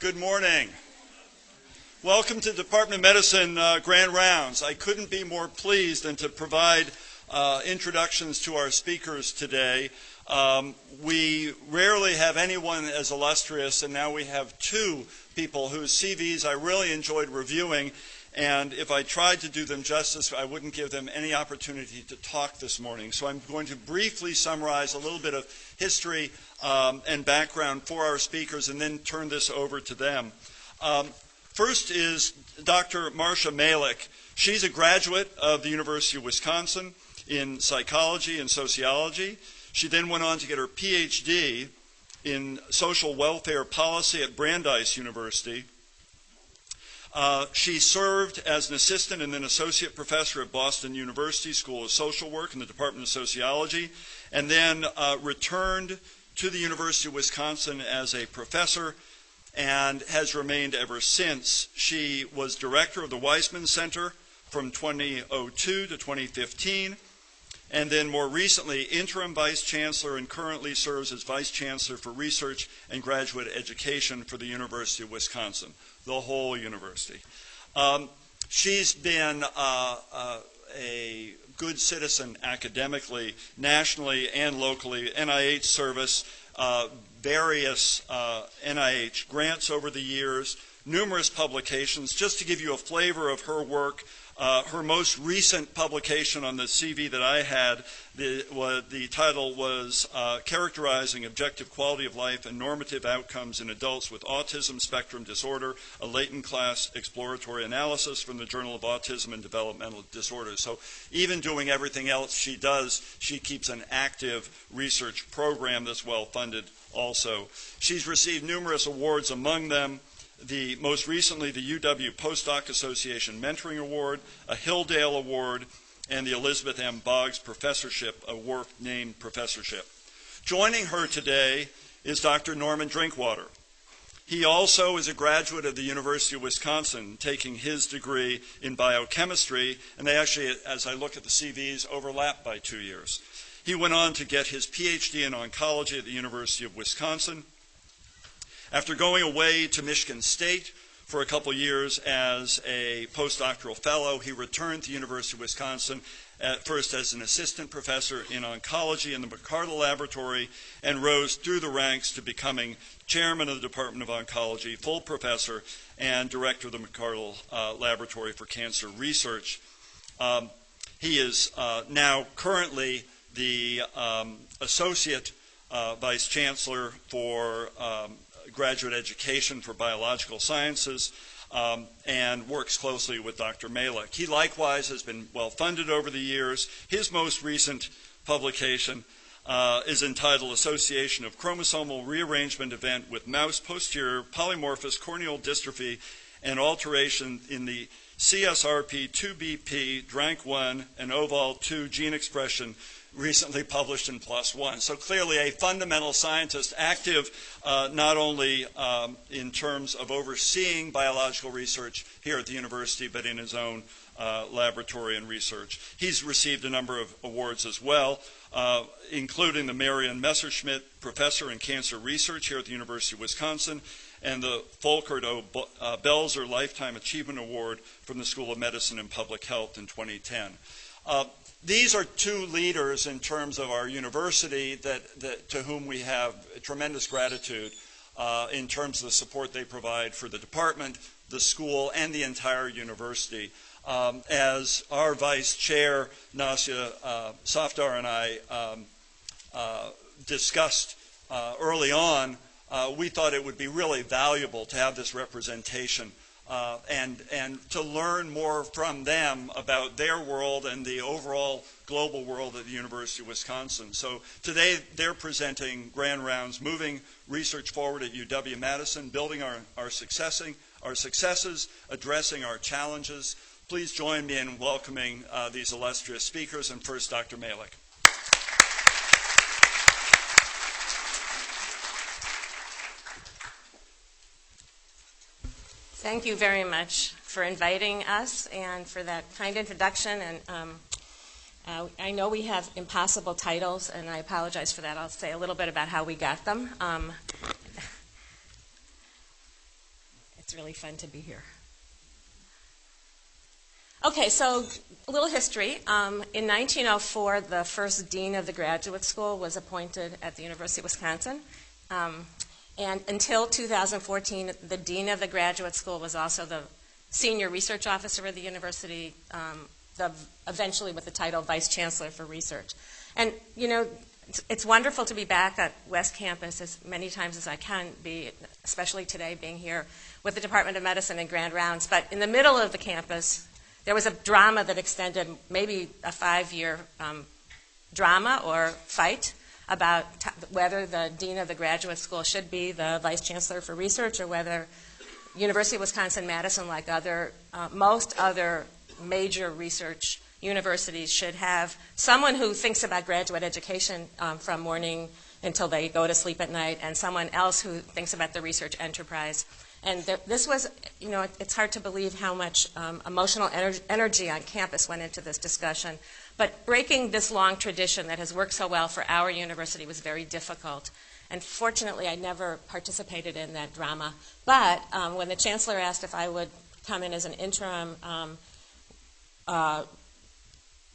Good morning. Welcome to Department of Medicine Grand Rounds. I couldn't be more pleased than to provide introductions to our speakers today. We rarely have anyone as illustrious, and now we have two people whose CVs I really enjoyed reviewing, and if I tried to do them justice, I wouldn't give them any opportunity to talk this morning. So I'm going to briefly summarize a little bit of history and background for our speakers and then turn this over to them. First is Dr. Marsha Mailick. She's a graduate of the University of Wisconsin in psychology and sociology. She then went on to get her PhD in social welfare policy at Brandeis University. She served as an assistant and then associate professor at Boston University School of Social Work in the Department of Sociology, and then returned to the University of Wisconsin as a professor and has remained ever since. She was director of the Weizmann Center from 2002 to 2015, and then more recently interim vice chancellor, and currently serves as vice chancellor for research and graduate education for the University of Wisconsin, the whole university. She's been a good citizen academically, nationally and locally, NIH service, various NIH grants over the years, numerous publications. Just to give you a flavor of her work, her most recent publication on the CV that I had, the title was Characterizing Objective Quality of Life and Normative Outcomes in Adults with Autism Spectrum Disorder, a Latent Class Exploratory Analysis from the Journal of Autism and Developmental Disorders. So even doing everything else she does, she keeps an active research program that's well funded also. She's received numerous awards, among them most recently the UW Postdoc Association Mentoring Award, a Hilldale Award, and the Elizabeth M. Boggs Professorship, a Worf-named professorship. Joining her today is Dr. Norman Drinkwater. He also is a graduate of the University of Wisconsin, taking his degree in biochemistry, and they actually, as I look at the CVs, overlap by 2 years. He went on to get his PhD in oncology at the University of Wisconsin. After going away to Michigan State for a couple years as a postdoctoral fellow, he returned to the University of Wisconsin, at first as an assistant professor in oncology in the McArdle Laboratory, and rose through the ranks to becoming chairman of the Department of Oncology, full professor, and director of the McArdle Laboratory for Cancer Research. He is now currently the associate vice chancellor for graduate education for biological sciences, and works closely with Dr. Mailick. He likewise has been well funded over the years. His most recent publication is entitled Association of Chromosomal Rearrangement Event with Mouse Posterior Polymorphous Corneal Dystrophy and Alteration in the CSRP2BP, DRANK1, and OVAL2 gene expression, recently published in PLOS ONE. So clearly a fundamental scientist, active not only in terms of overseeing biological research here at the university, but in his own laboratory and research. He's received a number of awards as well, including the Marian Messerschmidt Professor in Cancer Research here at the University of Wisconsin, and the Volkert O. Belzer Lifetime Achievement Award from the School of Medicine and Public Health in 2010. These are two leaders in terms of our university to whom we have tremendous gratitude in terms of the support they provide for the department, the school, and the entire university. As our vice chair, Nasya Safdar, and I discussed early on, we thought it would be really valuable to have this representation and to learn more from them about their world and the overall global world at the University of Wisconsin. So today they're presenting Grand Rounds, moving research forward at UW-Madison, building our successes, addressing our challenges. Please join me in welcoming these illustrious speakers, and first Dr. Mailick. Thank you very much for inviting us and for that kind introduction. And I know we have impossible titles, and I apologize for that. I'll say a little bit about how we got them. It's really fun to be here. Okay, so a little history. In 1904, the first dean of the graduate school was appointed at the University of Wisconsin. And until 2014, the dean of the graduate school was also the senior research officer of the university, eventually with the title Vice Chancellor for Research. And, you know, it's wonderful to be back at West Campus as many times as I can be, especially today being here with the Department of Medicine and Grand Rounds. But in the middle of the campus, there was a drama that extended maybe a 5-year drama or fight about whether the dean of the graduate school should be the vice chancellor for research or whether University of Wisconsin-Madison, like most other major research universities, should have someone who thinks about graduate education from morning until they go to sleep at night and someone else who thinks about the research enterprise. And this was, you know, it's hard to believe how much emotional energy on campus went into this discussion. But breaking this long tradition that has worked so well for our university was very difficult. And fortunately, I never participated in that drama. But when the chancellor asked if I would come in as an interim,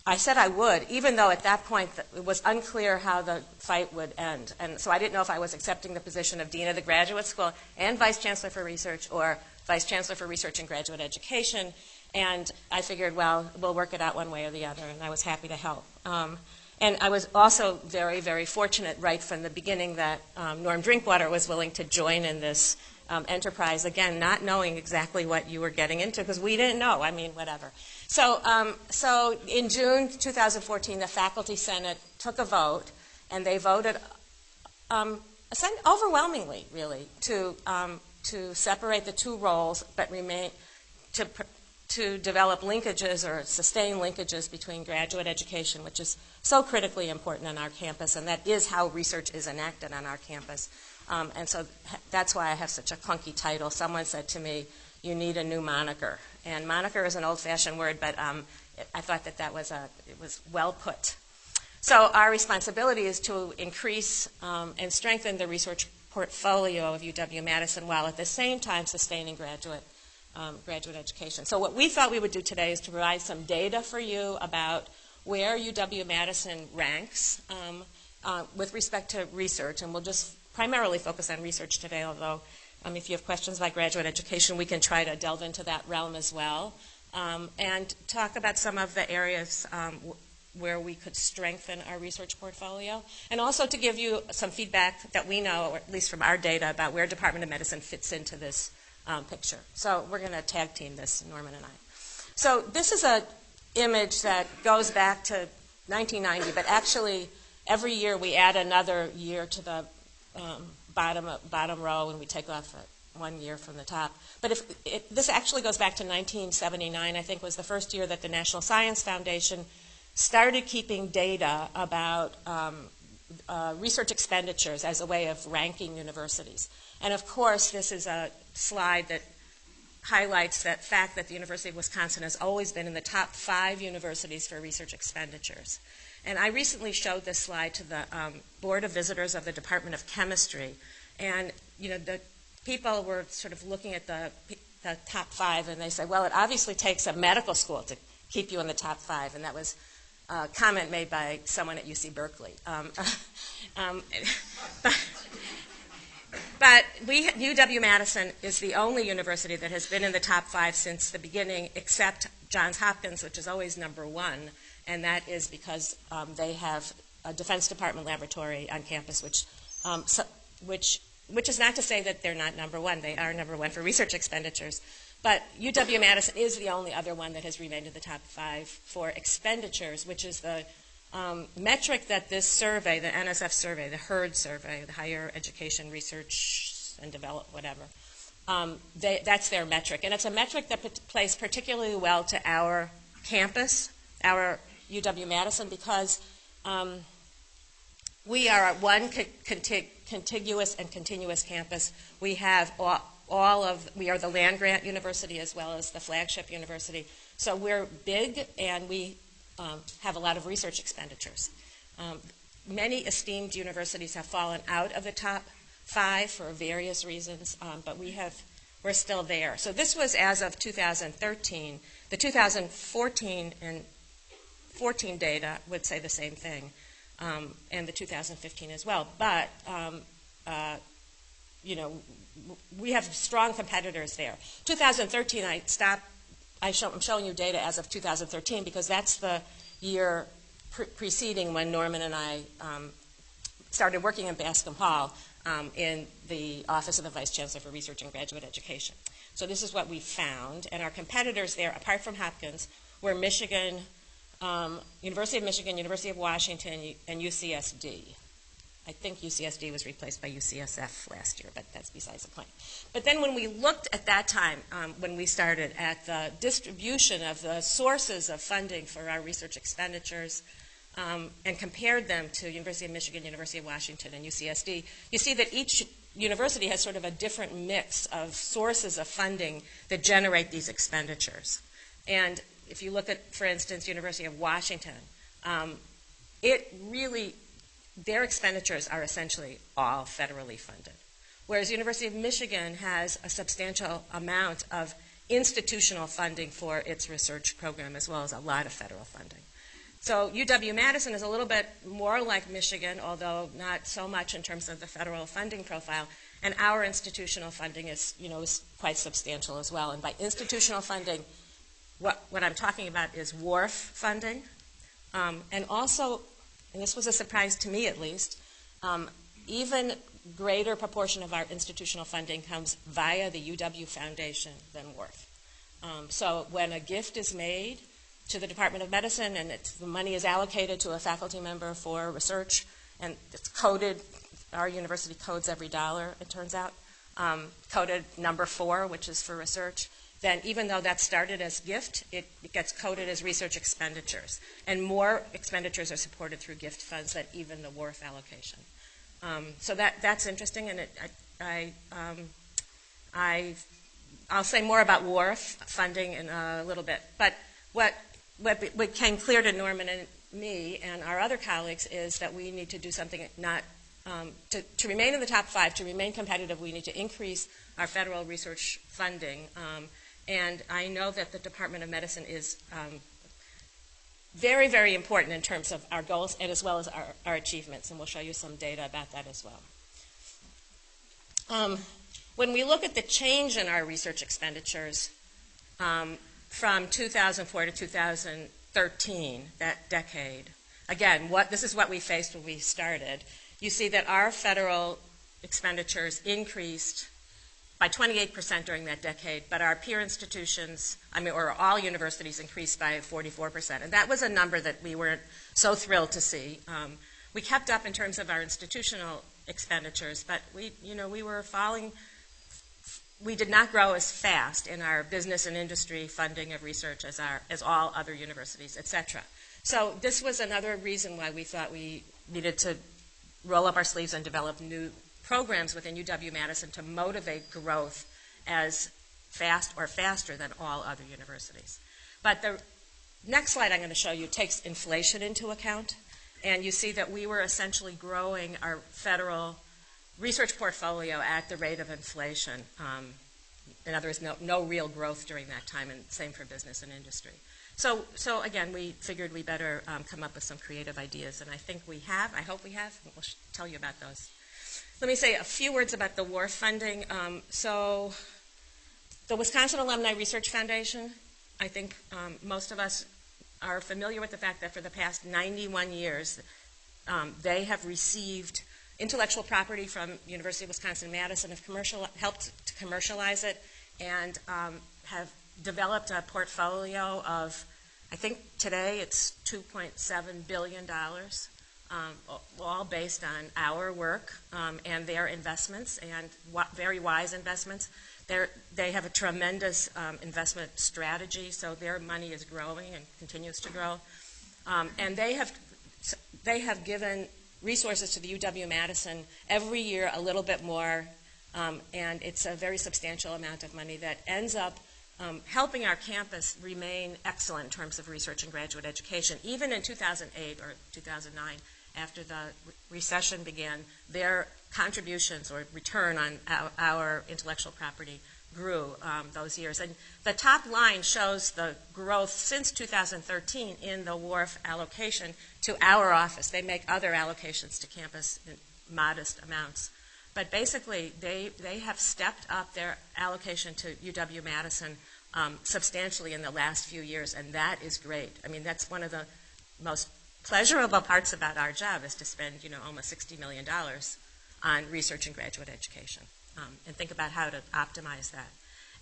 I said I would, even though at that point it was unclear how the fight would end. And so I didn't know if I was accepting the position of dean of the graduate school and vice chancellor for research or vice chancellor for research and graduate education. And I figured, well, we'll work it out one way or the other, and I was happy to help. And I was also very, very fortunate right from the beginning that Norm Drinkwater was willing to join in this enterprise, again, not knowing exactly what you were getting into, because we didn't know. I mean, whatever. So in June 2014, the Faculty Senate took a vote, and they voted overwhelmingly, really, to separate the two roles, but remain to develop linkages or sustain linkages between graduate education, which is so critically important on our campus, and that is how research is enacted on our campus. And so that's why I have such a clunky title. Someone said to me, "You need a new moniker." And moniker is an old-fashioned word, but I thought that it was well put. So our responsibility is to increase and strengthen the research portfolio of UW-Madison while at the same time sustaining graduate education. So what we thought we would do today is to provide some data for you about where UW-Madison ranks with respect to research, and we'll just primarily focus on research today, although if you have questions about graduate education, we can try to delve into that realm as well, and talk about some of the areas where we could strengthen our research portfolio, and also to give you some feedback that we know, or at least from our data, about where Department of Medicine fits into this picture. So we're going to tag team this, Norman and I. So this is an image that goes back to 1990, but actually every year we add another year to the bottom row, and we take off 1 year from the top. But this actually goes back to 1979, I think, was the first year that the National Science Foundation started keeping data about research expenditures as a way of ranking universities. And of course, this is a slide that highlights that fact that the University of Wisconsin has always been in the top 5 universities for research expenditures. And I recently showed this slide to the Board of Visitors of the Department of Chemistry. And, you know, the people were sort of looking at the top 5, and they said, well, it obviously takes a medical school to keep you in the top 5. And that was a comment made by someone at UC Berkeley. But UW-Madison is the only university that has been in the top 5 since the beginning, except Johns Hopkins, which is always number 1. And that is because they have a Defense Department laboratory on campus, which is not to say that they're not number 1. They are number 1 for research expenditures. But UW-Madison is the only other one that has remained in the top 5 for expenditures, which is the metric that this survey, the NSF survey, the HERD survey, the Higher Education Research and Develop, whatever, that's their metric. And it's a metric that plays particularly well to our campus, our UW-Madison, because we are one contiguous and continuous campus. We have we are the land-grant university as well as the flagship university. So we're big, and we have a lot of research expenditures. Many esteemed universities have fallen out of the top 5 for various reasons, but we're were still there. So this was as of 2013. The 2014 and 14 data would say the same thing, and the 2015 as well. But we have strong competitors there. 2013, I'm showing you data as of 2013 because that's the year preceding when Norman and I started working in Bascom Hall in the Office of the Vice Chancellor for Research and Graduate Education. So this is what we found, and our competitors there, apart from Hopkins, were Michigan, University of Michigan, University of Washington, and UCSD. I think UCSD was replaced by UCSF last year, but that's besides the point. But then when we looked at that time, when we started at the distribution of the sources of funding for our research expenditures and compared them to University of Michigan, University of Washington, and UCSD, you see that each university has sort of a different mix of sources of funding that generate these expenditures. And if you look at, for instance, University of Washington, their expenditures are essentially all federally funded, whereas University of Michigan has a substantial amount of institutional funding for its research program as well as a lot of federal funding. So UW-Madison is a little bit more like Michigan, although not so much in terms of the federal funding profile, and our institutional funding is quite substantial as well. And by institutional funding, what I'm talking about is WARF funding, and also, and this was a surprise to me at least, even greater proportion of our institutional funding comes via the UW Foundation than WARF. So when a gift is made to the Department of Medicine and the money is allocated to a faculty member for research, and it's coded, our university codes every dollar, it turns out, coded number 4, which is for research, then even though that started as gift, it gets coded as research expenditures. And more expenditures are supported through gift funds than even the WARF allocation. So that's interesting, and I'll say more about WARF funding in a little bit. But what became clear to Norman and me and our other colleagues is that we need to do something to remain in the top 5, to remain competitive, we need to increase our federal research funding. And I know that the Department of Medicine is very, very important in terms of our goals and as well as our achievements, and we'll show you some data about that as well. When we look at the change in our research expenditures from 2004 to 2013, that decade, again, this is what we faced when we started. You see that our federal expenditures increased by 28% during that decade, but our peer institutions, or all universities, increased by 44%. And that was a number that we weren't so thrilled to see. We kept up in terms of our institutional expenditures, but we were falling. We did not grow as fast in our business and industry funding of research as all other universities, et cetera. So this was another reason why we thought we needed to roll up our sleeves and develop new programs within UW-Madison to motivate growth as fast or faster than all other universities. But the next slide I'm going to show you takes inflation into account, and you see that we were essentially growing our federal research portfolio at the rate of inflation. In other words, no real growth during that time, and same for business and industry. So again, we figured we better come up with some creative ideas, and I think we have. I hope we have. We'll tell you about those. Let me say a few words about the WARF funding. So the Wisconsin Alumni Research Foundation, I think most of us are familiar with the fact that for the past 91 years, they have received intellectual property from University of Wisconsin-Madison, have helped to commercialize it, and have developed a portfolio of, I think today it's $2.7 billion, all based on our work and their investments, and very wise investments. They have a tremendous investment strategy, so their money is growing and continues to grow. And they have given resources to the UW-Madison every year a little bit more, and it's a very substantial amount of money that ends up helping our campus remain excellent in terms of research and graduate education, even in 2008 or 2009, after the recession began, their contributions or return on our intellectual property grew those years. And the top line shows the growth since 2013 in the WARF allocation to our office. They make other allocations to campus in modest amounts. But basically, they have stepped up their allocation to UW-Madison substantially in the last few years, and that is great. I mean, that's one of the most pleasurable parts about our job is to spend, almost $60 million on research and graduate education, and think about how to optimize that.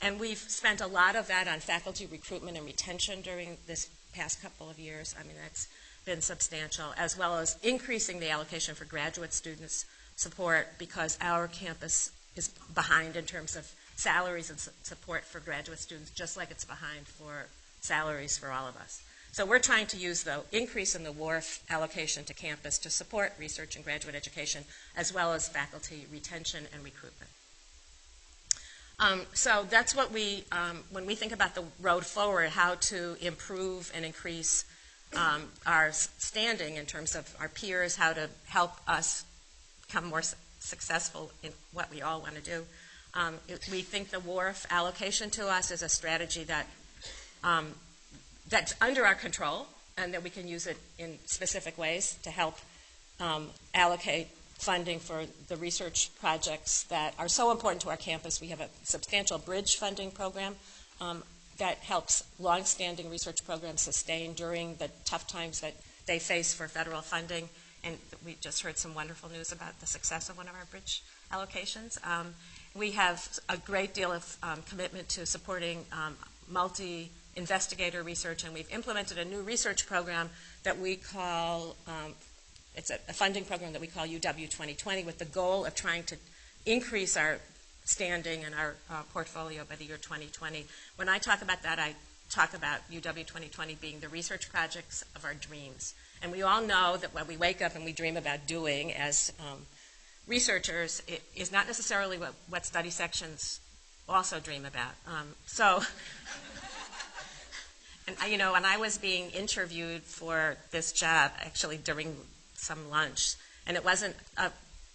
And we've spent a lot of that on faculty recruitment and retention during this past couple of years. I mean, that's been substantial, as well as increasing the allocation for graduate students support because our campus is behind in terms of salaries and support for graduate students, just like it's behind for salaries for all of us. So we're trying to use the increase in the WARF allocation to campus to support research and graduate education, as well as faculty retention and recruitment. So that's what we, when we think about the road forward, how to improve and increase our standing in terms of our peers, how to help us become more successful in what we all want to do. We think the WARF allocation to us is a strategy that that's under our control and that we can use it in specific ways to help allocate funding for the research projects that are so important to our campus. We have a substantial bridge funding program that helps longstanding research programs sustain during the tough times that they face for federal funding. And we just heard some wonderful news about the success of one of our bridge allocations. We have a great deal of commitment to supporting multi-investigator research, and we've implemented a new research program that we call, it's a funding program that we call UW-2020 with the goal of trying to increase our standing and our portfolio by the year 2020. When I talk about that, I talk about UW-2020 being the research projects of our dreams. And we all know that what we wake up and we dream about doing as researchers is not necessarily what study sections also dream about. And when I was being interviewed for this job, actually during some lunch, and it wasn't an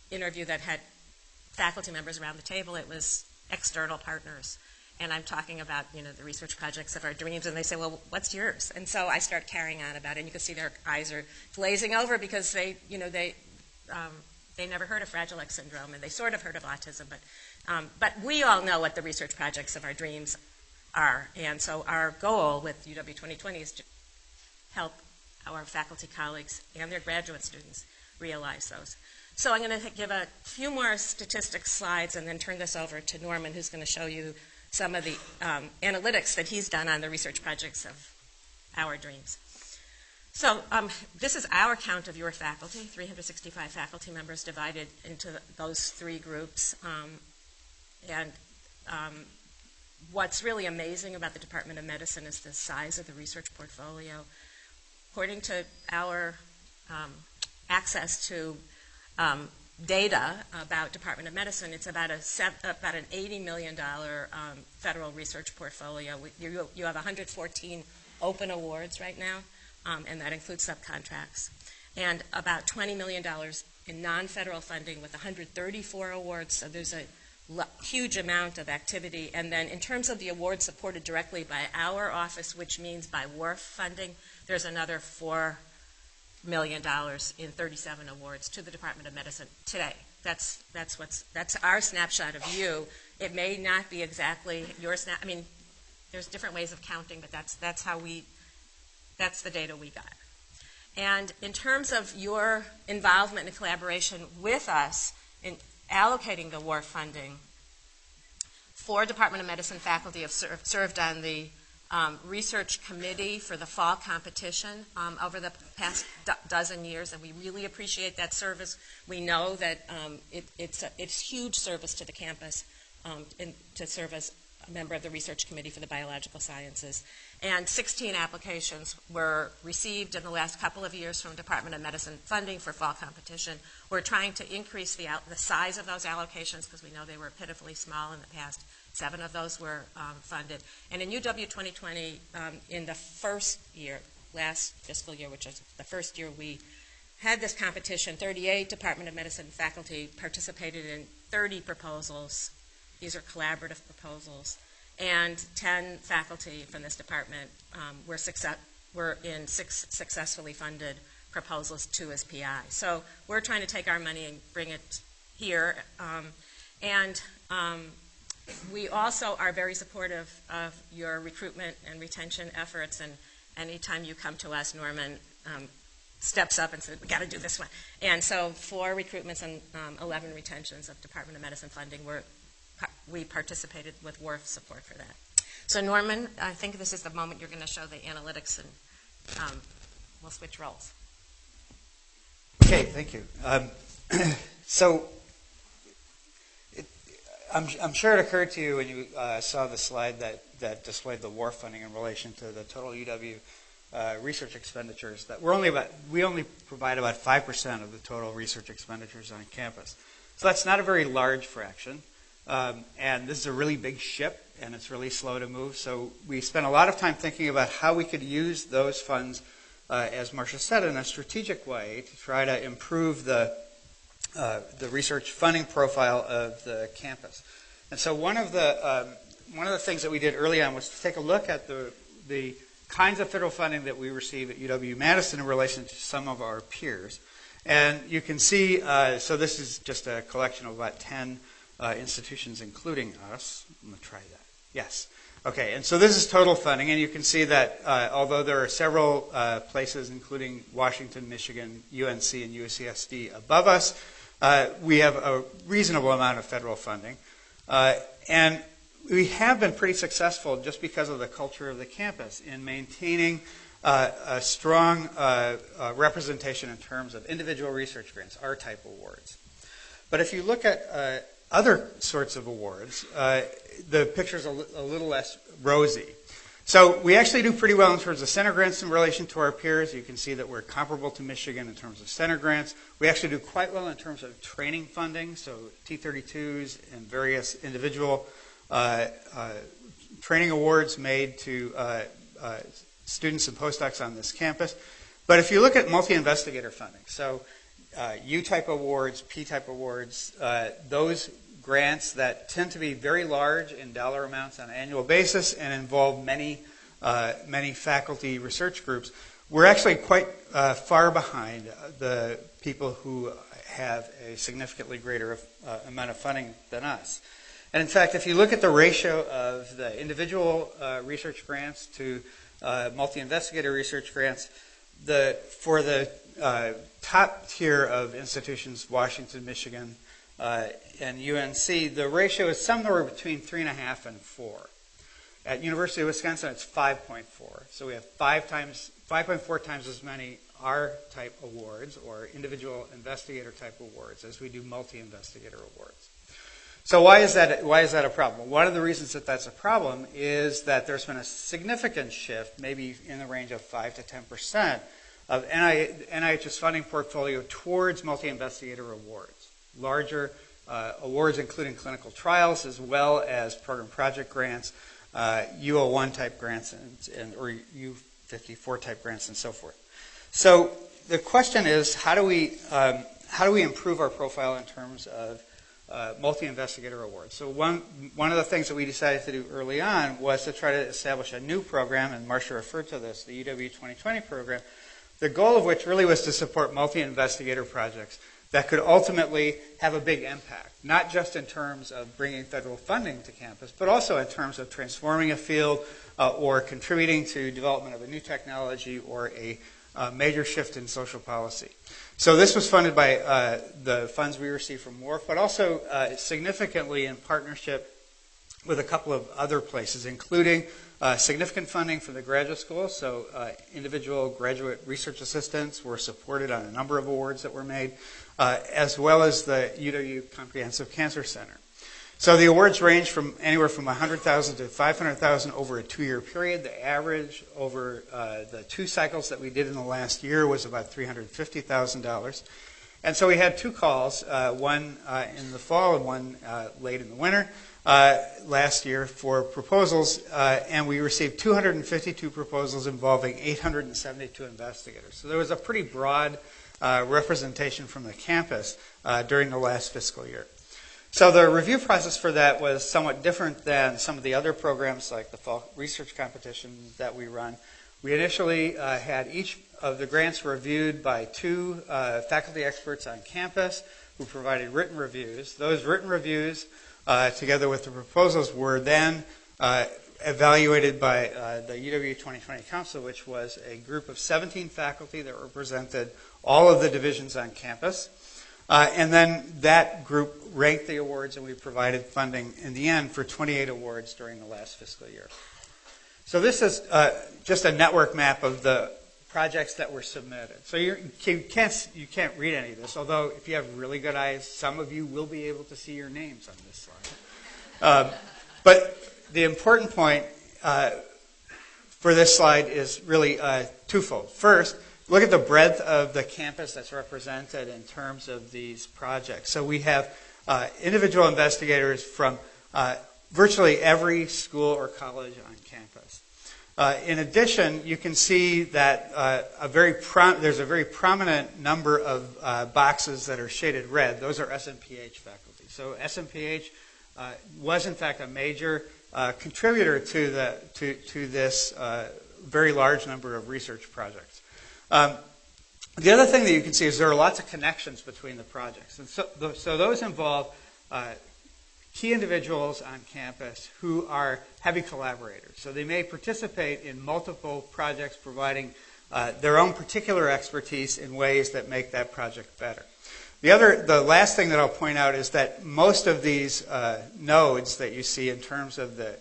interview that had faculty members around the table, it was external partners. And I'm talking about, the research projects of our dreams, and they say, well, what's yours? And so I start carrying on about it, and you can see their eyes are glazing over because they never heard of Fragile X syndrome, and they sort of heard of autism, but we all know what the research projects of our dreams are. And so our goal with UW-2020 is to help our faculty colleagues and their graduate students realize those. So I'm going to give a few more statistics slides and then turn this over to Norman, who's going to show you some of the analytics that he's done on the research projects of our dreams. So this is our count of your faculty, 365 faculty members divided into those three groups. What's really amazing about the Department of Medicine is the size of the research portfolio. According to our access to data about Department of Medicine, it's about an $80 million federal research portfolio. You have 114 open awards right now, and that includes subcontracts, and about $20 million in non-federal funding with 134 awards, so there's a huge amount of activity. And then in terms of the awards supported directly by our office, which means by WARF funding, there's another $4 million in 37 awards to the Department of Medicine today. That's our snapshot of you. It may not be exactly your snap. I mean, there's different ways of counting, but that's the data we got. And in terms of your involvement and collaboration with us in allocating the WARF funding, 4 Department of Medicine faculty have served on the research committee for the fall competition over the past dozen years, and we really appreciate that service. We know that it's huge service to the campus to serve as a member of the research committee for the biological sciences. And 16 applications were received in the last couple of years from Department of Medicine funding for fall competition. We're trying to increase the size of those allocations because we know they were pitifully small in the past. 7 of those were funded. And in UW-2020, in the first year, last fiscal year, which is the first year we had this competition. 38 Department of Medicine faculty participated in 30 proposals. These are collaborative proposals. And 10 faculty from this department were in 6 successfully funded proposals, 2 as PI. So we're trying to take our money and bring it here. We also are very supportive of your recruitment and retention efforts, and anytime you come to us, Norman steps up and says, we got to do this one. And so 4 recruitments and 11 retentions of Department of Medicine funding, we participated with WARF support for that. So Norman, I think this is the moment you're going to show the analytics, and we'll switch roles. Okay, thank you. So I'm sure it occurred to you when you saw the slide that displayed the WARF funding in relation to the total UW research expenditures that we only provide about 5% of the total research expenditures on campus. So that's not a very large fraction, and this is a really big ship, and it's really slow to move. So we spent a lot of time thinking about how we could use those funds, as Marsha said, in a strategic way to try to improve the research funding profile of the campus. And so one of the things that we did early on was to take a look at the kinds of federal funding that we receive at UW-Madison in relation to some of our peers. And you can see, so this is just a collection of about 10 institutions, including us. I'm going to try that. Yes. Okay, and so this is total funding, and you can see that although there are several places, including Washington, Michigan, UNC, and UCSD above us, we have a reasonable amount of federal funding. And we have been pretty successful just because of the culture of the campus in maintaining a strong representation in terms of individual research grants, R-type awards. But if you look at other sorts of awards, the picture's a little less rosy. So we actually do pretty well in terms of center grants in relation to our peers. You can see that we're comparable to Michigan in terms of center grants. We actually do quite well in terms of training funding, so T32s and various individual training awards made to students and postdocs on this campus. But if you look at multi-investigator funding, so U-type awards, P-type awards, those grants that tend to be very large in dollar amounts on an annual basis and involve many faculty research groups, we're actually quite far behind the people who have a significantly greater amount of funding than us. And in fact, if you look at the ratio of the individual research grants to multi-investigator research grants, for the top tier of institutions, Washington, Michigan, and UNC, the ratio is somewhere between 3.5 and 4. At University of Wisconsin, it's 5.4. So we have 5.4 times as many R-type awards, or individual investigator-type awards, as we do multi-investigator awards. So why is that a problem? One of the reasons that that's a problem is that there's been a significant shift, maybe in the range of 5 to 10%, of NIH's funding portfolio towards multi-investigator awards. Larger awards including clinical trials as well as program project grants, U01 type grants, or U54 type grants, and so forth. So the question is, how do we improve our profile in terms of multi-investigator awards? So one of the things that we decided to do early on was to try to establish a new program, and Marsha referred to this, the UW 2020 program, the goal of which really was to support multi-investigator projects that could ultimately have a big impact, not just in terms of bringing federal funding to campus, but also in terms of transforming a field or contributing to development of a new technology or a major shift in social policy. So this was funded by the funds we received from WARF, but also significantly in partnership with a couple of other places, including significant funding for the graduate school. So individual graduate research assistants were supported on a number of awards that were made, as well as the UW Comprehensive Cancer Center. So the awards range from anywhere from $100,000 to $500,000 over a 2-year period. The average over the 2 cycles that we did in the last year was about $350,000. And so we had 2 calls, one in the fall and one late in the winter last year for proposals, and we received 252 proposals involving 872 investigators. So there was a pretty broad representation from the campus during the last fiscal year. So the review process for that was somewhat different than some of the other programs like the fall research competitions that we run. We initially had each of the grants reviewed by two faculty experts on campus who provided written reviews. Those written reviews, together with the proposals, were then evaluated by the UW 2020 Council, which was a group of 17 faculty that represented all of the divisions on campus. And then that group ranked the awards, and we provided funding in the end for 28 awards during the last fiscal year. So this is just a network map of the projects that were submitted. So you can't read any of this, although if you have really good eyes, some of you will be able to see your names on this slide. But the important point for this slide is really twofold. First, look at the breadth of the campus that's represented in terms of these projects. So we have individual investigators from virtually every school or college on campus. In addition, you can see that there's a very prominent number of boxes that are shaded red. Those are SMPH faculty. So SMPH was in fact a major contributor to this very large number of research projects. The other thing that you can see is there are lots of connections between the projects. And so those involve key individuals on campus who are heavy collaborators. So they may participate in multiple projects providing their own particular expertise in ways that make that project better. The last thing that I'll point out is that most of these nodes that you see in terms of the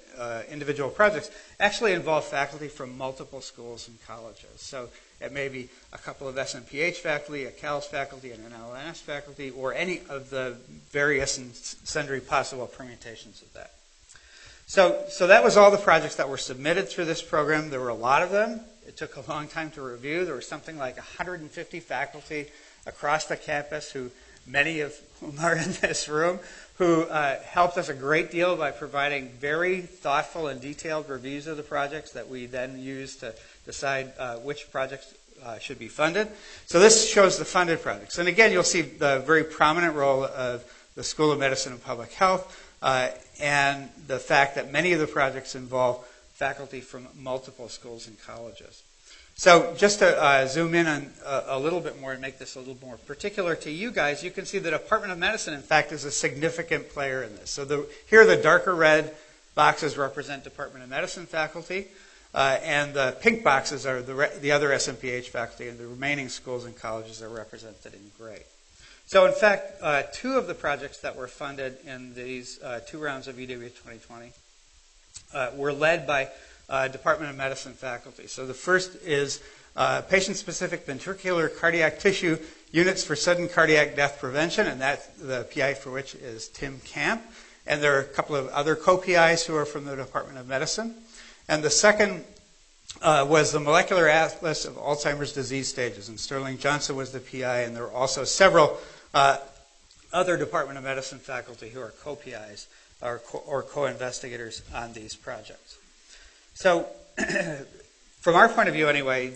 individual projects actually involve faculty from multiple schools and colleges. So it may be a couple of SMPH faculty, a CALS faculty, and an LNS faculty, or any of the various and sundry possible permutations of that. So that was all the projects that were submitted through this program. There were a lot of them. It took a long time to review. There were something like 150 faculty across the campus, who many of whom are in this room, who helped us a great deal by providing very thoughtful and detailed reviews of the projects that we then used to decide which projects should be funded. So this shows the funded projects. And again, you'll see the very prominent role of the School of Medicine and Public Health and the fact that many of the projects involve faculty from multiple schools and colleges. So just to zoom in on a little bit more and make this a little more particular to you guys, you can see the Department of Medicine, in fact, is a significant player in this. So here the darker red boxes represent Department of Medicine faculty, and the pink boxes are the other SMPH faculty, and the remaining schools and colleges are represented in gray. So in fact, two of the projects that were funded in these two rounds of UW 2020 were led by Department of Medicine faculty. So the first is patient-specific ventricular cardiac tissue units for sudden cardiac death prevention, and that's the PI for which is Tim Camp. And there are a couple of other co-PIs who are from the Department of Medicine. And the second was the molecular atlas of Alzheimer's disease stages, and Sterling Johnson was the PI, and there were also several other Department of Medicine faculty who are co-PIs or co-investigators on these projects. So from our point of view anyway,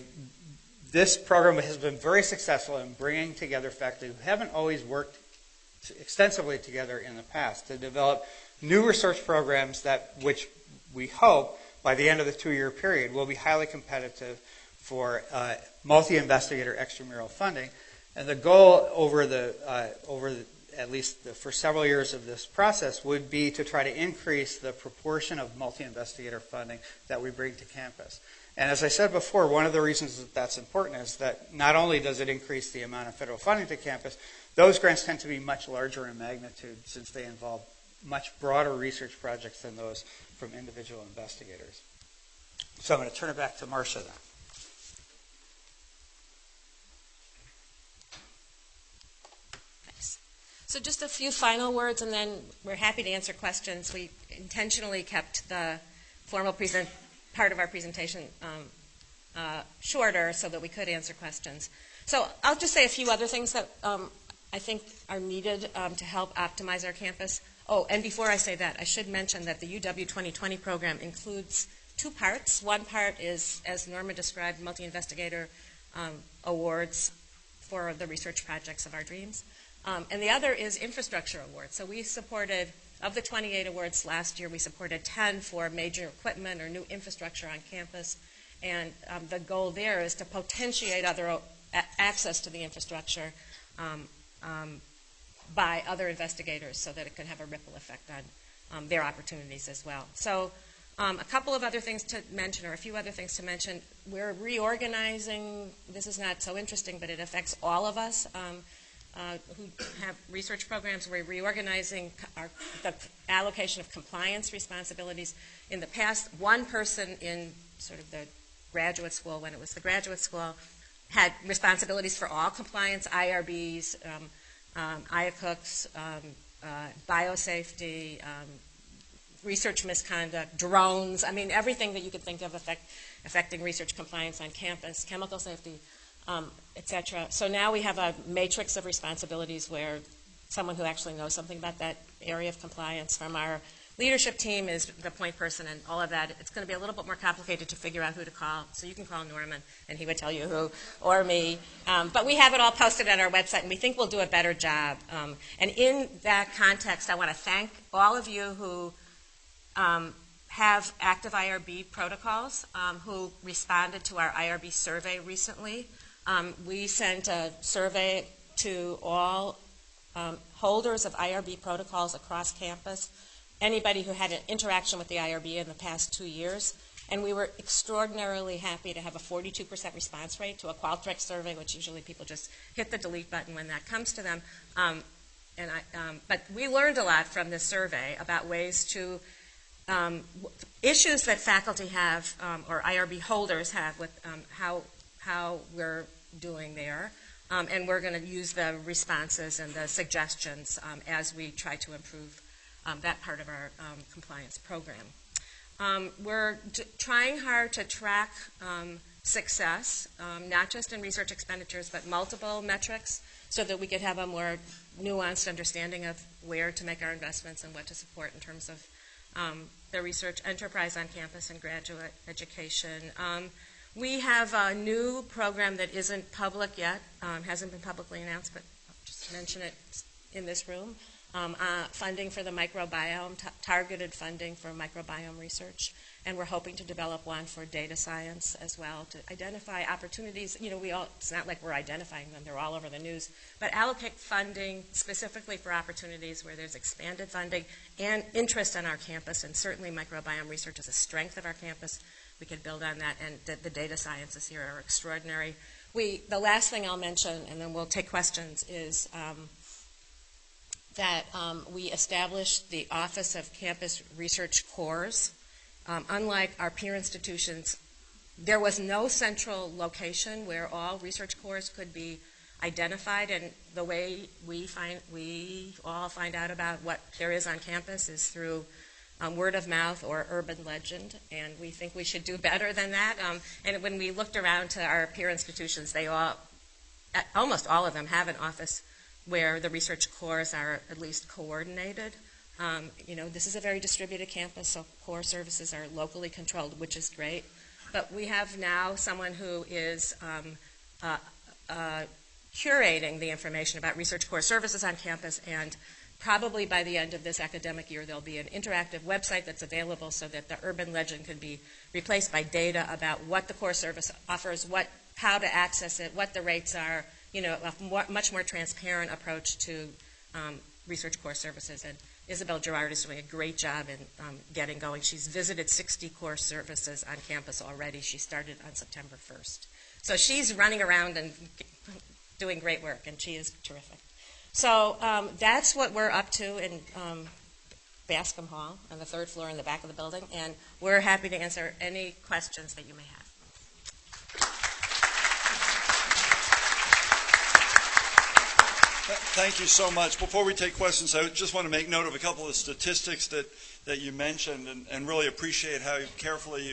this program has been very successful in bringing together faculty who haven't always worked extensively together in the past to develop new research programs which we hope by the end of the 2-year period will be highly competitive for multi-investigator extramural funding. And the goal at least for several years of this process would be to try to increase the proportion of multi-investigator funding that we bring to campus. And as I said before, one of the reasons that that's important is that not only does it increase the amount of federal funding to campus, those grants tend to be much larger in magnitude since they involve much broader research projects than those from individual investigators. So I'm going to turn it back to Marsha then. So just a few final words, and then we're happy to answer questions. We intentionally kept the formal part of our presentation shorter so that we could answer questions. So I'll just say a few other things that I think are needed to help optimize our campus. Oh, and before I say that, I should mention that the UW 2020 program includes two parts. One part is, as Norma described, multi-investigator awards for the research projects of our dreams. And the other is infrastructure awards. So we supported, of the 28 awards last year, we supported 10 for major equipment or new infrastructure on campus. And the goal there is to potentiate other access to the infrastructure by other investigators so that it could have a ripple effect on their opportunities as well. So a couple of other things to mention, or a few other things to mention. We're reorganizing. This is not so interesting, but it affects all of us who have research programs. We're reorganizing the allocation of compliance responsibilities. In the past, one person in sort of the graduate school, when it was the graduate school, had responsibilities for all compliance, IRBs, IACUCs, biosafety, research misconduct, drones, I mean, everything that you could think of affecting research compliance on campus, chemical safety, et cetera. So now we have a matrix of responsibilities where someone who actually knows something about that area of compliance from our leadership team is the point person and all of that. It's going to be a little bit more complicated to figure out who to call. So you can call Norman and he would tell you who, or me. But we have it all posted on our website and we think we'll do a better job. And in that context, I want to thank all of you who have active IRB protocols, who responded to our IRB survey recently. We sent a survey to all holders of IRB protocols across campus, anybody who had an interaction with the IRB in the past 2 years, and we were extraordinarily happy to have a 42% response rate to a Qualtrics survey, which usually people just hit the delete button when that comes to them. But we learned a lot from this survey about ways to issues that faculty have or IRB holders have with how we're doing there. And we're going to use the responses and the suggestions as we try to improve that part of our compliance program. We're trying hard to track success, not just in research expenditures, but multiple metrics, so that we could have a more nuanced understanding of where to make our investments and what to support in terms of the research enterprise on campus and graduate education. We have a new program that isn't public yet, hasn't been publicly announced, but I'll just mention it in this room. Funding for the microbiome, targeted funding for microbiome research, and we're hoping to develop one for data science as well to identify opportunities. You know, it's not like we're identifying them, they're all over the news, but allocate funding specifically for opportunities where there's expanded funding and interest on our campus, and certainly microbiome research is a strength of our campus. We could build on that, and the data sciences here are extraordinary. The last thing I'll mention, and then we'll take questions, is that we established the Office of Campus Research Cores. Unlike our peer institutions, there was no central location where all research cores could be identified, and the way we all find out about what there is on campus is through word of mouth or urban legend, and we think we should do better than that. And when we looked around to our peer institutions, they almost all of them have an office where the research cores are at least coordinated. You know, this is a very distributed campus, so core services are locally controlled, which is great. But we have now someone who is curating the information about research core services on campus, and probably by the end of this academic year, there'll be an interactive website that's available so that the urban legend can be replaced by data about what the core service offers, how to access it, what the rates are, you know, a much more transparent approach to research core services. And Isabel Gerard is doing a great job in getting going. She's visited 60 core services on campus already. She started on September 1st. So she's running around and doing great work, and she is terrific. So that's what we're up to in Bascom Hall on the 3rd floor in the back of the building, and we're happy to answer any questions that you may have. Thank you so much. Before we take questions, I just want to make note of a couple of statistics that you mentioned, and really appreciate how carefully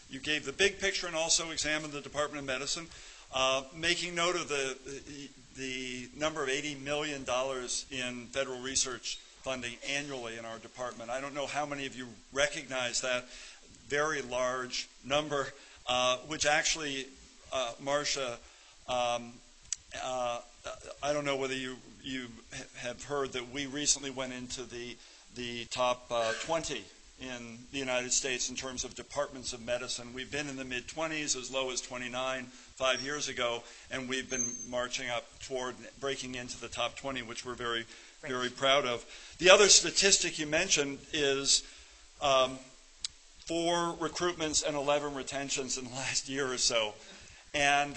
you gave the big picture and also examined the Department of Medicine. Making note of the number of $80 million in federal research funding annually in our department. I don't know how many of you recognize that very large number, which actually, Marsha, I don't know whether you have heard that we recently went into the top 20 in the United States in terms of departments of medicine. We've been in the mid-20s, as low as 29 5 years ago, and we've been marching up toward breaking into the top 20, which we're very, very proud of. The other statistic you mentioned is 4 recruitments and 11 retentions in the last year or so. And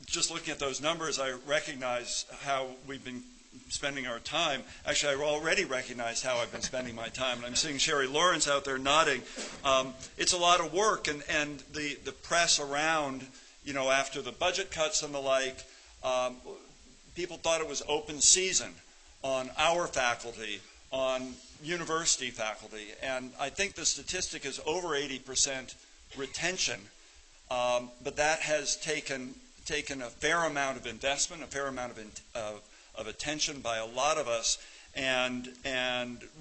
just looking at those numbers, I recognize how we've been spending our time. Actually, I already recognized how I've been spending my time, and I'm seeing Sherry Lawrence out there nodding. It's a lot of work, and the press around, after the budget cuts and the like, people thought it was open season on our faculty, on university faculty, and I think the statistic is over 80% retention, but that has taken a fair amount of investment, a fair amount of attention by a lot of us, and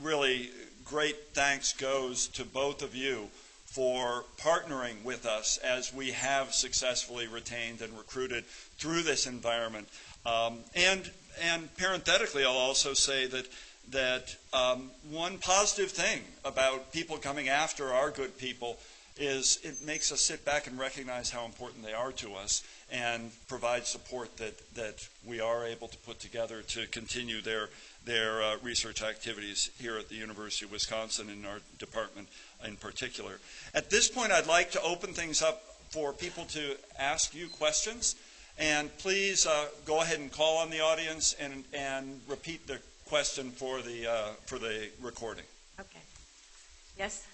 really great thanks goes to both of you for partnering with us as we have successfully retained and recruited through this environment. And parenthetically, I'll also say that one positive thing about people coming after our good people is it makes us sit back and recognize how important they are to us and provide support that we are able to put together to continue their research activities here at the University of Wisconsin in our department in particular. At this point, I'd like to open things up for people to ask you questions. And please go ahead and call on the audience and repeat the question for the recording. Okay. Yes?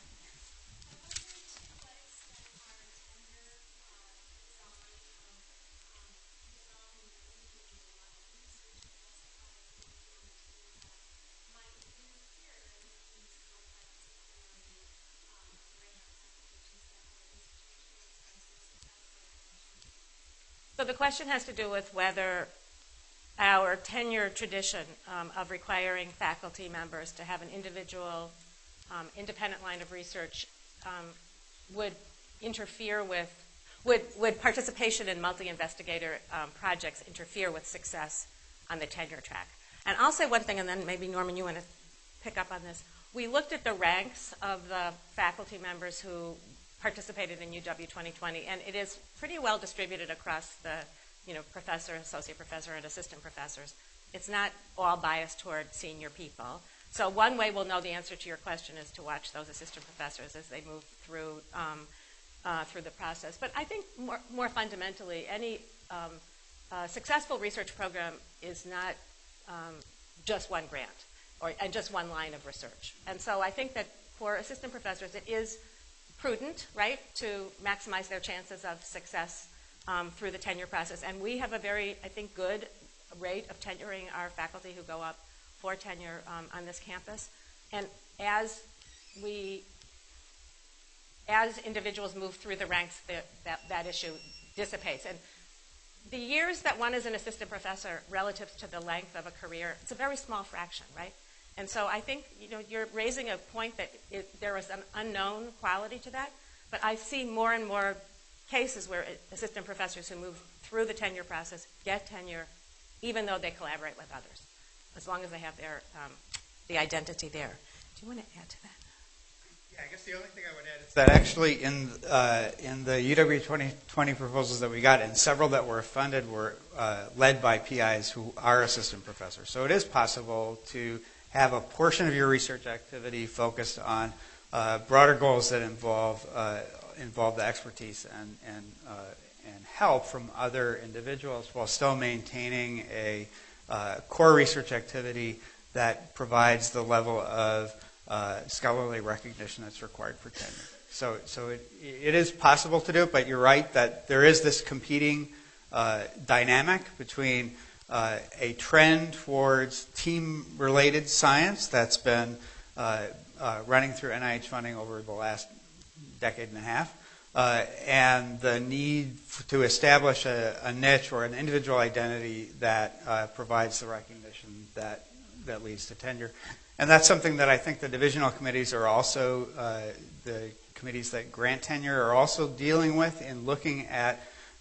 So the question has to do with whether our tenure tradition of requiring faculty members to have an individual, independent line of research would interfere with, would participation in multi-investigator projects interfere with success on the tenure track. And I'll say one thing, and then maybe Norman, you want to pick up on this. We looked at the ranks of the faculty members who participated in UW-2020, and it is pretty well distributed across the professor, associate professor, and assistant professors. It's not all biased toward senior people. So one way we'll know the answer to your question is to watch those assistant professors as they move through the process. But I think more fundamentally, any successful research program is not just one grant and just one line of research. And so I think that for assistant professors, it is prudent, right, to maximize their chances of success through the tenure process. And we have a very, I think, good rate of tenuring our faculty who go up for tenure on this campus. And as individuals move through the ranks, that issue dissipates. And the years that one is an assistant professor relative to the length of a career, it's a very small fraction, right? And so I think you're raising a point that there is an unknown quality to that, but I see more and more cases where assistant professors who move through the tenure process get tenure even though they collaborate with others, as long as they have their the identity there. Do you want to add to that? Yeah, I guess the only thing I would add is that actually in the UW-2020 proposals that we got, and several that were funded were led by PIs who are assistant professors. So it is possible to have a portion of your research activity focused on broader goals that involve the expertise and help from other individuals while still maintaining a core research activity that provides the level of scholarly recognition that's required for tenure. So it is possible to do it, but you're right that there is this competing dynamic between a trend towards team-related science that's been running through NIH funding over the last decade and a half, and the need to establish a niche or an individual identity that provides the recognition that leads to tenure. And that's something that I think the divisional committees are also, the committees that grant tenure are also dealing with in looking at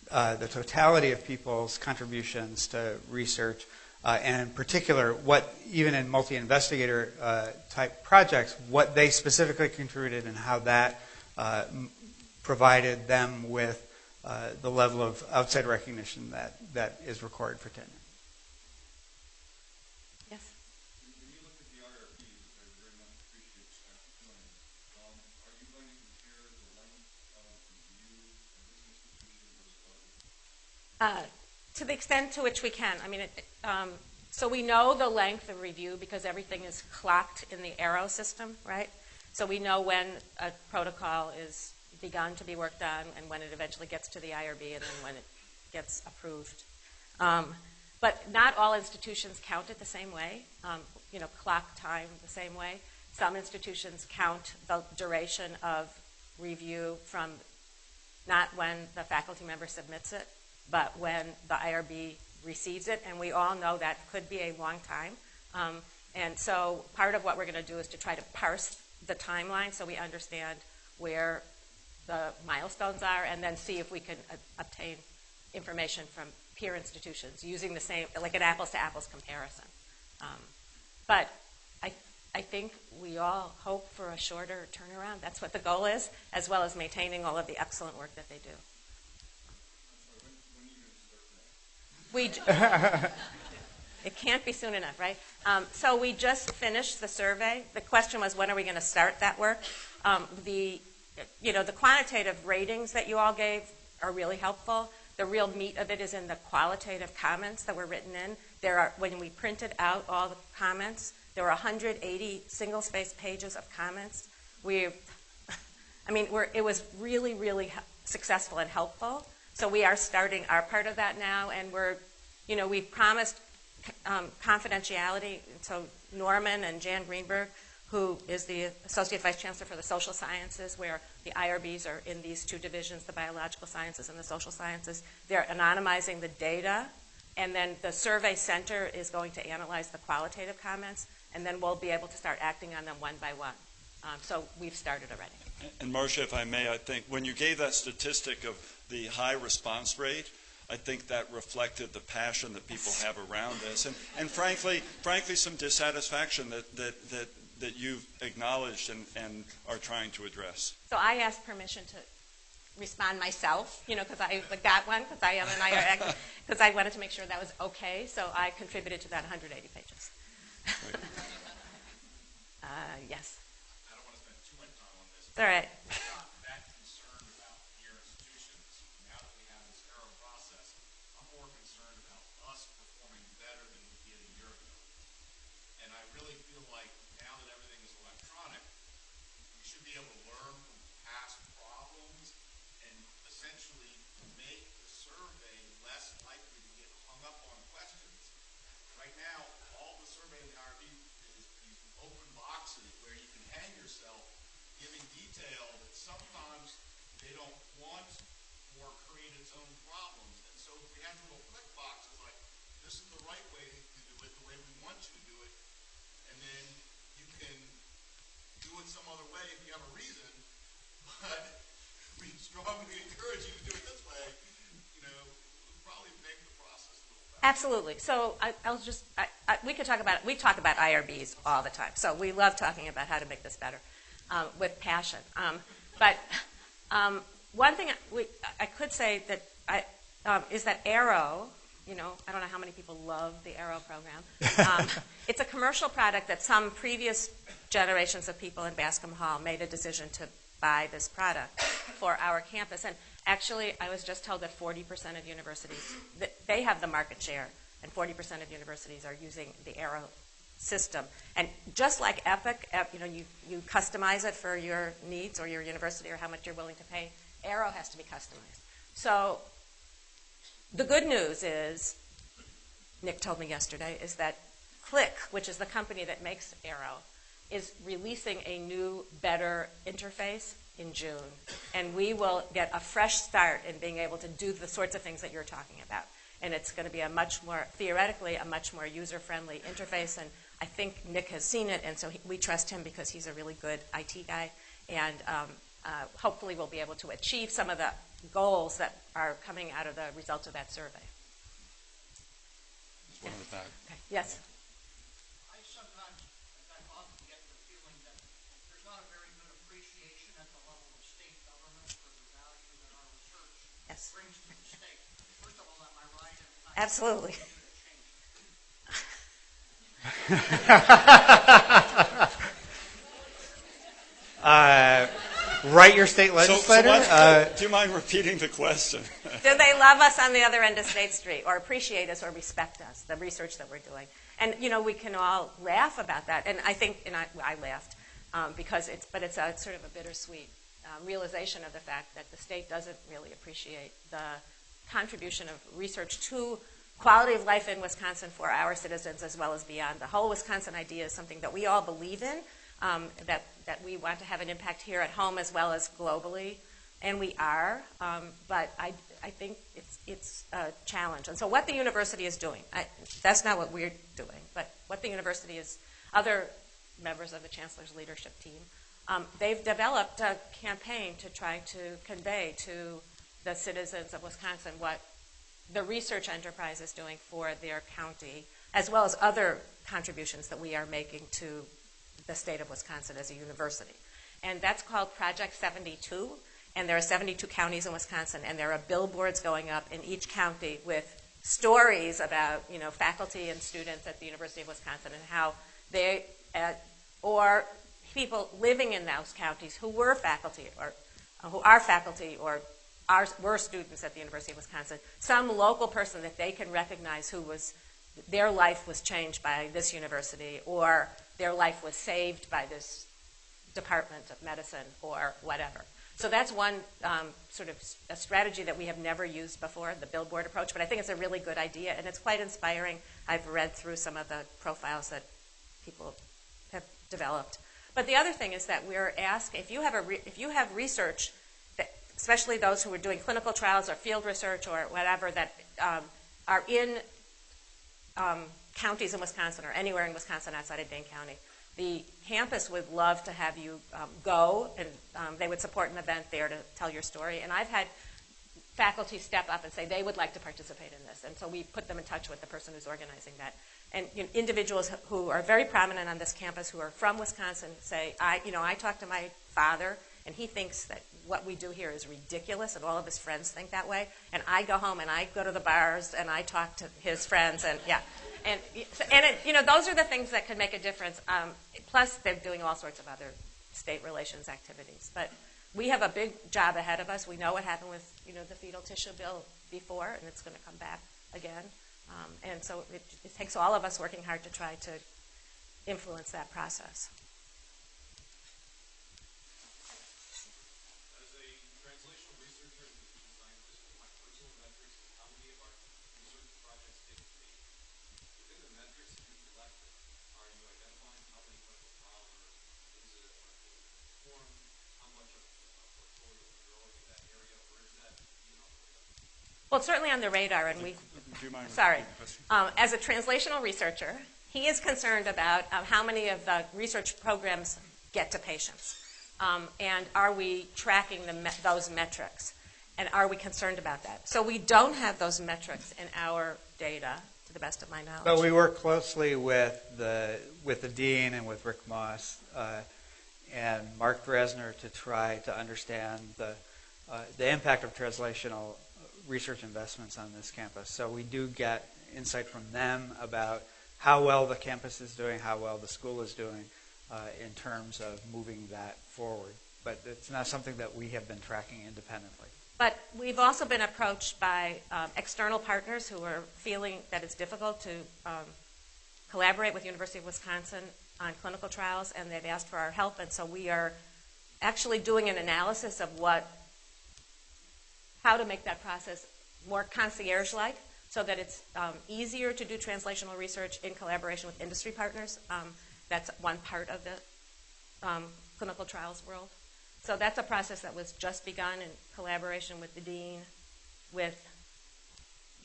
the totality of people's contributions to research, and in particular, what even in multi-investigator type projects, what they specifically contributed and how that provided them with the level of outside recognition that is required for tenure. Yes? When you look at the IRPs, which I very much appreciate staff doing, are you going to compare the length of review of this institution versus others? To the extent to which we can. I mean, so we know the length of review because everything is clocked in the arrow system, right? So we know when a protocol is begun to be worked on and when it eventually gets to the IRB and then when it gets approved. But not all institutions count it the same way, clock time the same way. Some institutions count the duration of review from not when the faculty member submits it, but when the IRB receives it, and we all know that could be a long time. And so part of what we're going to do is to try to parse the timeline so we understand where the milestones are and then see if we can obtain information from peer institutions using the same, like an apples-to-apples comparison. But I think we all hope for a shorter turnaround. That's what the goal is, as well as maintaining all of the excellent work that they do. It can't be soon enough, right? So we just finished the survey. The question was, when are we going to start that work? The quantitative ratings that you all gave are really helpful. The real meat of it is in the qualitative comments that were written in. When we printed out all the comments, there were 180 single-space pages of comments. It was really, really successful and helpful. So we are starting our part of that now, and we've promised confidentiality. So Norman and Jan Greenberg, who is the Associate Vice Chancellor for the Social Sciences, where the IRBs are in these two divisions, the biological sciences and the social sciences, they're anonymizing the data, and then the survey center is going to analyze the qualitative comments, and then we'll be able to start acting on them one by one. So we've started already. And Marsha, if I may, I think when you gave that statistic of the high response rate, I think that reflected the passion that people have around this, and frankly, some dissatisfaction that you've acknowledged and are trying to address. So I asked permission to respond myself, because I like that one, because I am an IR, because I wanted to make sure that was okay. So I contributed to that 180 pages. Right. Yes. I don't want to spend too much time on this. It's all right. I'm not that concerned about peer institutions. Now that we have this arrow process, I'm more concerned about us performing better than we did a year ago. And I really feel like now that everything is electronic, we should be able to learn from past problems and essentially make the survey less likely to get hung up on questions. Right now, all the survey in the IRB is these open boxes where you can hang yourself giving detail that sometimes they don't want or create its own problems. And so if we have little click boxes like, this is the right way to do it, the way we want you to do it, and then you can do it some other way if you have a reason, but we strongly encourage you to do it this way, probably make the process a little better. Absolutely. So we talk about IRBs all the time. So we love talking about how to make this better with passion. But one thing I could say that is that Arrow, I don't know how many people love the Arrow program. It's a commercial product that some previous generations of people in Bascom Hall made a decision to buy this product for our campus. And actually, I was just told that 40% of universities, they have the market share, and 40% of universities are using the Arrow system. And just like Epic, you customize it for your needs or your university or how much you're willing to pay. Arrow has to be customized. So the good news is, Nick told me yesterday, is that Click, which is the company that makes Arrow, is releasing a new, better interface in June. And we will get a fresh start in being able to do the sorts of things that you're talking about. And it's going to be theoretically, a much more user-friendly interface. And I think Nick has seen it, and so we trust him because he's a really good IT guy. And hopefully we'll be able to achieve some of the goals that are coming out of the results of that survey. There's one in the back. Okay. Yes. I sometimes, in fact, often get the feeling that there's not a very good appreciation at the level of state government for the value that our research brings to the state. First of all, am I right? Absolutely. Write your state legislator. Do you mind repeating the question? Do they love us on the other end of State Street, or appreciate us, or respect us, the research that we're doing? And we can all laugh about that, and I think, and I laughed because it's a sort of a bittersweet realization of the fact that the state doesn't really appreciate the contribution of research to quality of life in Wisconsin for our citizens as well as beyond. The whole Wisconsin idea is something that we all believe in, that we want to have an impact here at home as well as globally, and we are, but I think it's a challenge. And so what the university is doing, that's not what we're doing, but what the university is, other members of the Chancellor's leadership team, they've developed a campaign to try to convey to the citizens of Wisconsin what the research enterprise is doing for their county, as well as other contributions that we are making to the state of Wisconsin as a university. And that's called Project 72, and there are 72 counties in Wisconsin, and there are billboards going up in each county with stories about, faculty and students at the University of Wisconsin and how they, or people living in those counties who were faculty or who are faculty or were students at the University of Wisconsin, some local person that they can recognize who their life was changed by this university, or their life was saved by this department of medicine or whatever. So that's one sort of a strategy that we have never used before, the billboard approach, but I think it's a really good idea, and it's quite inspiring. I've read through some of the profiles that people have developed. But the other thing is that we're asked, if you have research, especially those who are doing clinical trials or field research or whatever that are in counties in Wisconsin or anywhere in Wisconsin outside of Dane County, the campus would love to have you go, and they would support an event there to tell your story. And I've had faculty step up and say they would like to participate in this, and so we put them in touch with the person who's organizing that. And individuals who are very prominent on this campus who are from Wisconsin say, I talked to my father, and he thinks that what we do here is ridiculous, and all of his friends think that way. And I go home and I go to the bars and I talk to his friends, and those are the things that can make a difference. Plus, they're doing all sorts of other state relations activities. But we have a big job ahead of us. We know what happened with the fetal tissue bill before, and it's going to come back again. And so it takes all of us working hard to try to influence that process. As a translational researcher and teaching scientist, my personal metrics is how many of our research projects get paid. Within the metrics you collected, are you identifying how many clinical trials or things that are being performed, how much of a portfolio is growing in that area, or is that Well, it's certainly on the radar, and we. Do you mind Sorry. repeating the question? As a translational researcher, he is concerned about how many of the research programs get to patients, and are we tracking those metrics, and are we concerned about that? So we don't have those metrics in our data, to the best of my knowledge. But we work closely with the dean and with Rick Moss and Mark Bresner to try to understand the impact of translational research investments on this campus. So we do get insight from them about how well the campus is doing, how well the school is doing in terms of moving that forward. But it's not something that we have been tracking independently. But we've also been approached by external partners who are feeling that it's difficult to collaborate with the University of Wisconsin on clinical trials, and they've asked for our help. And so we are actually doing an analysis of how to make that process more concierge-like so that it's easier to do translational research in collaboration with industry partners. That's one part of the clinical trials world. So that's a process that was just begun in collaboration with the dean, with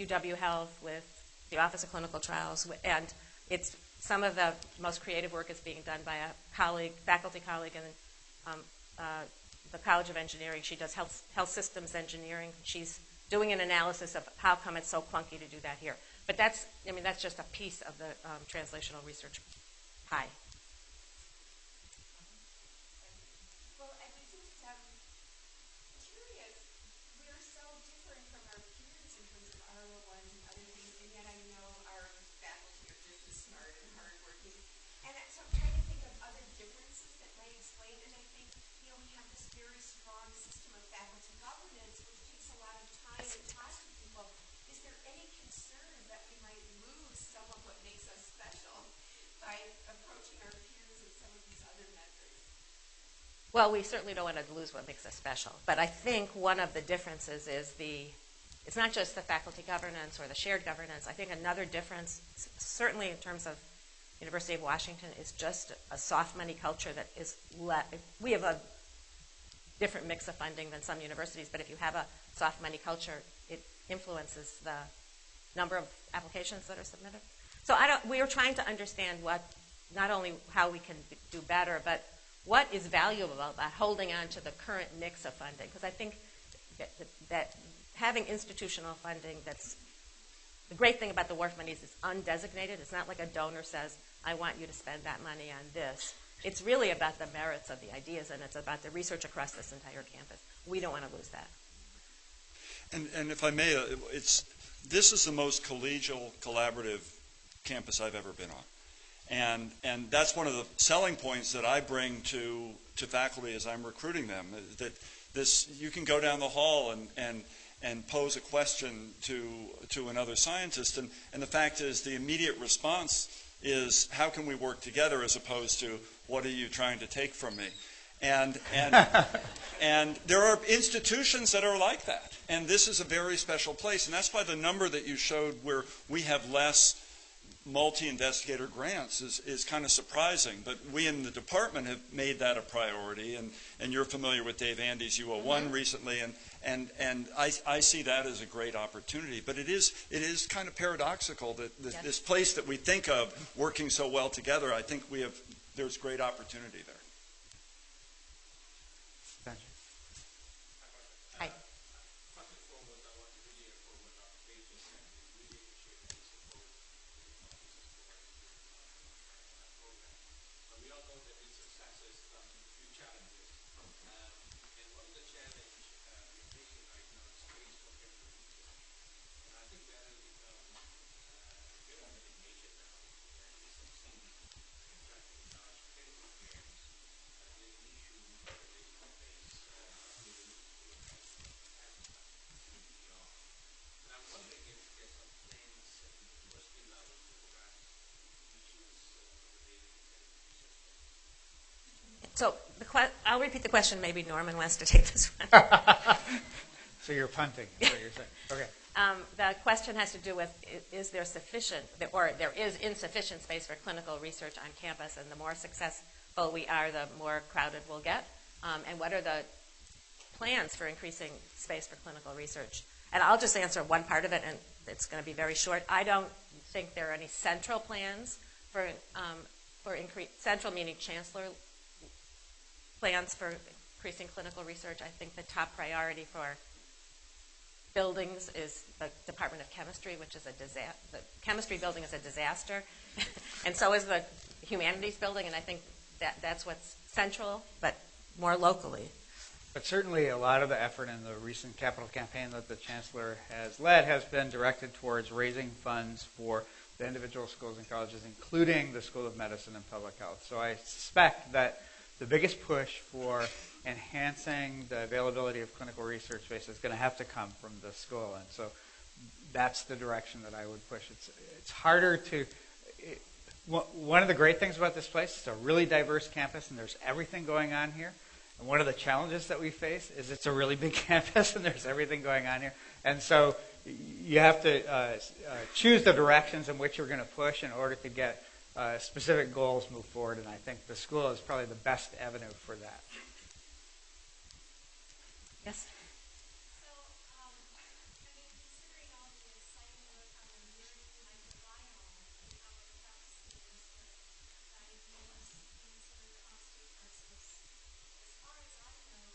UW Health, with the Office of Clinical Trials, and it's some of the most creative work is being done by a colleague, faculty colleague, and the College of Engineering. She does health systems engineering. She's doing an analysis of how come it's so clunky to do that here. But that's just a piece of the translational research pie. Well, I was just curious. We're so different from our peers in terms of RO1s and other things, and yet I know our faculty are just as smart and hardworking. And so I'm trying to think of other differences that might explain. And I think, we have this very strong system of faculty governance, which takes a lot of time and talks to people. Is there any concern that we might lose some of what makes us special by approaching our peers with some of these other methods? Well, we certainly don't want to lose what makes us special. But I think one of the differences is it's not just the faculty governance or the shared governance. I think another difference, certainly in terms of University of Washington, is just a soft money culture that is we have a different mix of funding than some universities, but if you have a soft money culture, it influences the number of applications that are submitted. So we are trying to understand not only how we can do better, but what is valuable about holding on to the current mix of funding. Because I think that having institutional funding, the great thing about the WARF money is it's undesignated. It's not like a donor says, I want you to spend that money on this. It's really about the merits of the ideas, and it's about the research across this entire campus. We don't want to lose that. And if I may, this is the most collegial, collaborative campus I've ever been on. And that's one of the selling points that I bring to faculty as I'm recruiting them, that you can go down the hall and pose a question to another scientist, and the fact is the immediate response is, how can we work together, as opposed to, what are you trying to take from me? And there are institutions that are like that, and this is a very special place, and that's why the number that you showed where we have less multi-investigator grants is kind of surprising. But we in the department have made that a priority, and you're familiar with Dave Andy's UO1 recently, and I see that as a great opportunity. But it is kind of paradoxical that this place that we think of working so well together, I think there's great opportunity there. Hi. So I'll repeat the question. Maybe Norman wants to take this one. So you're punting, is what you're saying. Okay. The question has to do with, is there sufficient, or there is insufficient space for clinical research on campus, and the more successful we are, the more crowded we'll get? And what are the plans for increasing space for clinical research? And I'll just answer one part of it, and it's going to be very short. I don't think there are any central plans for central meaning Chancellor plans for increasing clinical research. I think the top priority for buildings is the Department of Chemistry, which is a disaster. The chemistry building is a disaster, and so is the humanities building, and I think that's what's central, but more locally. But certainly a lot of the effort in the recent capital campaign that the Chancellor has led has been directed towards raising funds for the individual schools and colleges, including the School of Medicine and Public Health. So I suspect that the biggest push for enhancing the availability of clinical research space is going to have to come from the school, and so that's the direction that I would push. It's harder to. One of the great things about this place, it's a really diverse campus, and there's everything going on here. And one of the challenges that we face is it's a really big campus, and there's everything going on here. And so you have to choose the directions in which you're going to push in order to get specific goals move forward, and I think the school is probably the best avenue for that. Yes? So, considering all the exciting work on the Marian microbiome and how it affects students with diabetes, cancer, osteoporosis, as far as I know,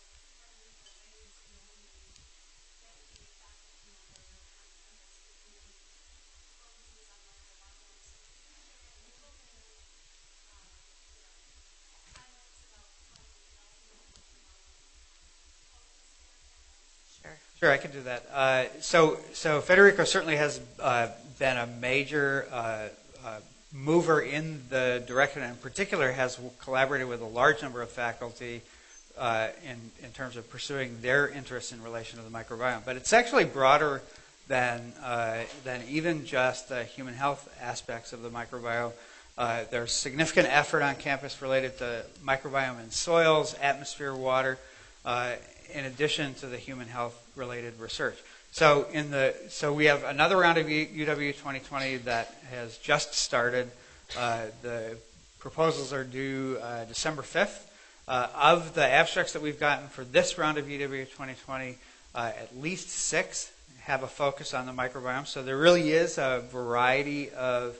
Sure, I can do that. So Federico certainly has been a major mover in the direction, and in particular has collaborated with a large number of faculty in terms of pursuing their interests in relation to the microbiome. But it's actually broader than even just the human health aspects of the microbiome. There's significant effort on campus related to microbiome in soils, atmosphere, water, in addition to the human health related research. So we have another round of UW 2020 that has just started. The proposals are due December 5th. Of the abstracts that we've gotten for this round of UW 2020, at least 6 have a focus on the microbiome. So there really is a variety of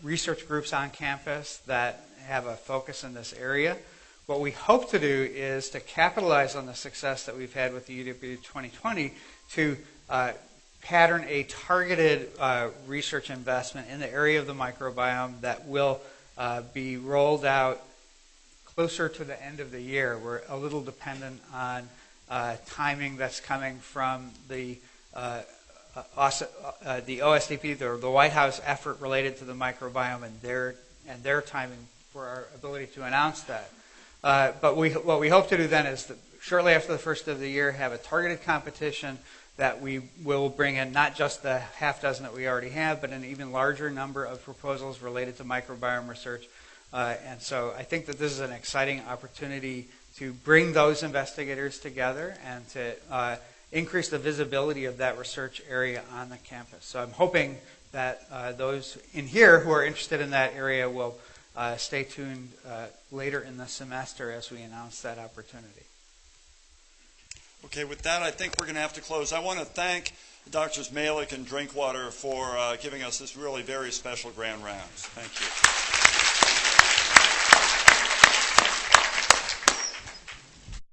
research groups on campus that have a focus in this area. What we hope to do is to capitalize on the success that we've had with the UW 2020 to pattern a targeted research investment in the area of the microbiome that will be rolled out closer to the end of the year. We're a little dependent on timing that's coming from the OSDP, the White House effort related to the microbiome, and their timing for our ability to announce that. But what we hope to do then is that shortly after the first of the year have a targeted competition that we will bring in not just the half dozen that we already have, but an even larger number of proposals related to microbiome research. And so I think that this is an exciting opportunity to bring those investigators together and to increase the visibility of that research area on the campus. So I'm hoping that those in here who are interested in that area will stay tuned later in the semester as we announce that opportunity. Okay, with that, I think we're going to have to close. I want to thank Drs. Mailick and Drinkwater for giving us this really very special grand rounds. Thank you.